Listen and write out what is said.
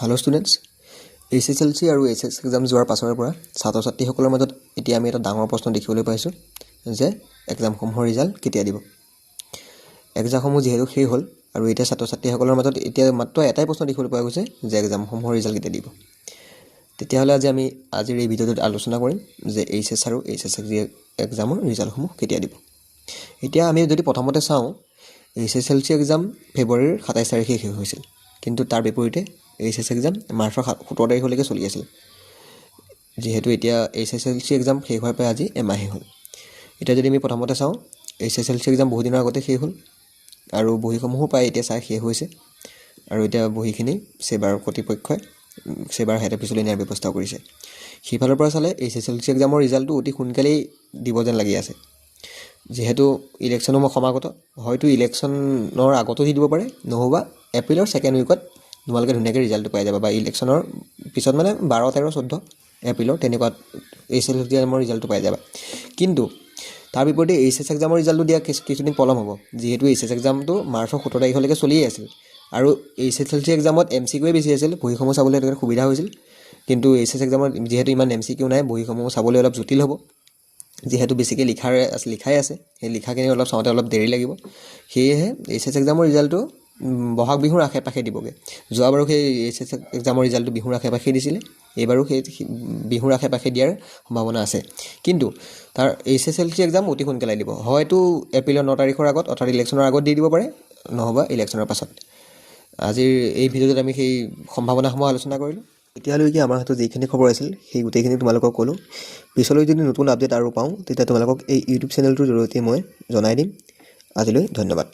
Hello' students, HSLC আৰু HS exam যোৱাৰ পাছৰে পৰা ছাত্ৰ ছাত্ৰীসকলৰ মাজত এতিয়া আমি এটা ডাঙৰ প্ৰশ্ন দেখিবলৈ পাইছোঁ যে এক্সামসমূহৰ ৰিজাল্ট কেতিয়া দিব। এক্সামসমূহ যিহেতু শেষ হ'ল আৰু এতিয়া ছাত্ৰ ছাত্ৰীসকলৰ মাজত এতিয়া মাত্ৰ এটাই প্ৰশ্ন দেখিবলৈ পোৱা গৈছে যে এক্সামসমূহৰ ৰিজাল্ট কেতিয়া দিব। তেতিয়াহ'লে আজিৰ এই ভিডিঅ'টোত আলোচনা কৰিম যে HS আৰু HSLC এক্সামৰ ৰিজাল্টসমূহ কেতিয়া দিব। এতিয়া আমি যদি প্ৰথমতে চাওঁ, HSLC এক্সাম ফেব্ৰুৱাৰীৰ 27 তাৰিখে শেষ হৈছিল, কিন্তু তাৰ বিপৰীতে HS এক্সাম মাৰ্চৰ 17 তাৰিখলৈকে চলি আছিল। যিহেতু এতিয়া HSLC এক্সাম শেষ হোৱাৰ পৰা আজি এমাহেই হ'ল। এতিয়া যদি আমি প্ৰথমতে চাওঁ, HSLC এক্সাম বহু দিনৰ আগতে শেষ হ'ল আৰু বহীসমূহো প্ৰায় এতিয়া চাই শেষ হৈছে আৰু এতিয়া বহীখিনি ছেবাৰ কৰ্তৃপক্ষই ছেবাৰ হেড অফিচলৈ নিয়াৰ ব্যৱস্থা কৰিছে। সিফালৰ পৰা চালে HSLC এক্সামৰ ৰিজাল্টটো অতি সোনকালেই দিব যেন লাগি আছে। যিহেতু ইলেকশ্যনসমূহ সমাগত, হয়তো ইলেকশ্যনৰ আগতো দি দিব পাৰে, নহ'বা এপ্ৰিলৰ ছেকেণ্ড উইকত তোমালোকে ধুনীয়াকৈ ৰিজাল্টটো পাই যাবা, বা ইলেকশ্যনৰ পিছত মানে 12, 13, 14 এপ্ৰিলৰ তেনেকুৱাত HSLC এক্সামৰ ৰিজাল্টটো পাই যাবা। কিন্তু তাৰ বিপৰীতে HS এক্সামৰ ৰিজাল্টটো দিয়া কিছুদিন পলম হ'ব, যিহেতু HS এক্সামটো মাৰ্চৰ 17 তাৰিখলৈকে চলিয়ে আছিল আৰু HSLC এক্সামত MCQয়ে বেছি আছিল, বহীসমূহ চাবলৈ সেইটো সুবিধা হৈছিল। কিন্তু HS এক্সামত যিহেতু ইমান MCQ নাই, বহীসমূহ চাবলৈ অলপ জটিল হ'ব, যিহেতু বেছিকৈ লিখাই আছে, সেই লিখাখিনি অলপ চাওঁতে অলপ দেৰি লাগিব। সেয়েহে HS এক্সামৰ ৰিজাল্টটো বহাগ বিহুৰ আশে পাশে দিবগৈ। যোৱাবাৰো সেই HS এক্সামৰ ৰিজাল্টটো বিহুৰ আশে পাশে দিছিলে, এইবাৰো সেই বিহুৰ আশে পাশে দিয়াৰ সম্ভাৱনা আছে। কিন্তু তাৰ HSLC এক্সাম অতি সোনকালে দিব, হয়তো এপ্ৰিলৰ 9 তাৰিখৰ আগত অৰ্থাৎ ইলেকশ্যনৰ আগত দি দিব পাৰে, নহ'বা ইলেকশ্যনৰ পাছত। আজিৰ এই ভিডিঅ'টোত আমি সেই সম্ভাৱনাসমূহ আলোচনা কৰিলোঁ। এতিয়ালৈকে আমাৰ হাতত যিখিনি খবৰ আছিল সেই গোটেইখিনি তোমালোকক ক'লোঁ। পিছলৈ যদি নতুন আপডেট আৰু পাওঁ, তেতিয়া তোমালোকক এই ইউটিউব চেনেলটোৰ জৰিয়তে মই জনাই দিম। আজিলৈ ধন্যবাদ।